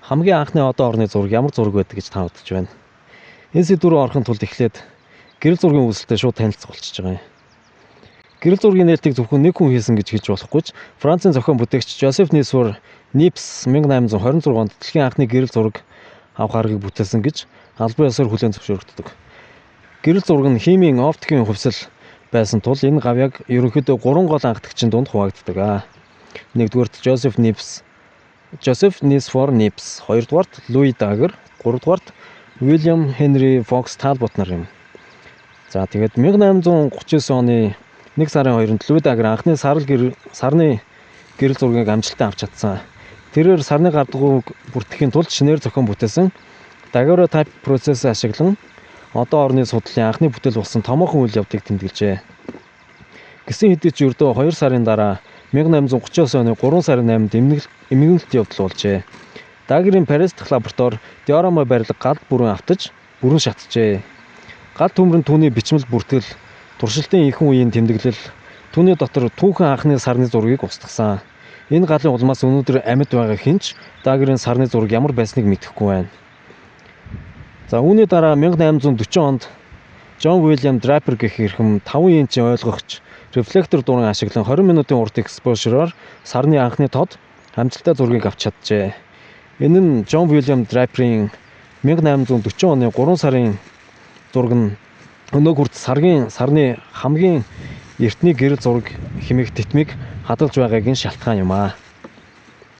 хамгийн анхны одоо орны зураг ямар зураг байдаг гэж та бодож байна? Энэ сэдв рүү орохын тулд эхлээд гэрэл зургийн үүсэлтэд шууд танилцах болчихж байгаа юм. Гэрэл зургийн нээлтийг зөвхөн нэг хүн хийсэн гэж хэлж болохгүй ч Францын зохион бүтээгч Жозеф Нипс 1826 онд дэлхийн анхны гэрэл зураг авах аргыг бүтээсэн гэж албан ёсоор хүлээн зөвшөөрөгддөг. Гэрэл зураг нь химийн оптикийн хувьсэл байсан тул энэ гавьяаг ерөнхийдөө 3 гол анхдагчийн дунд хуваагддаг. Нэгдүгээрт Жозеф Нисфор Нипс, хоёрдугаарт Луи Дагер, гуравдугаарт Уильям Хенри Фокс Талбот нар юм. За тэгээд 1839 оны 1 сарын 2-нд Луи Дагер анхны сарны гэрэл зургийг амжилттай авч чадсан. Тэрээр сарны гардагууг бүртгэхийн тулд шинээр зохион бүтээсэн daguerreotype процессыг ашиглан одоо орны судлалын анхны бүтээл болсон томоохон үйл явдлыг тэмдэглэжээ. Гэсэн хэдий ч ердөө 2 сарын дараа 1839 оны 3 сарын 8-нд эмгэнэлт явдал болжээ. Дагерийн Парис дахь лаборатори диорама барилга галд бүрэн автаж, бүрэн шатжээ. Галд төмөр нь түүний бичмэл бүртгэл, туршилтын ихэнх үеийн тэмдэглэл, түүний дотор түүхэн анхны сарны зургийг устгасан. Энэ галын улмаас өнөөдөр амьд байгаа хинч Дагерийн сарны зураг ямар байсныг мэдэхгүй байна. За үүний дараа 1840 онд Джон Уильям Драпер гэх хэрхэм 5 инчийн ойлгогч рефлектор дуран ашиглан 20 минутын урт экспошероор сарны анхны тод амжилттай зургийг авч чаджээ. Энэ нь Джон Уильям Драперийн 1840 оны 3 сарын зураг нь өнөө хүрт сарны хамгийн эртний гэрэл зураг хэмээх титмийг хадгалж байгаагийн шалтгаан юм аа.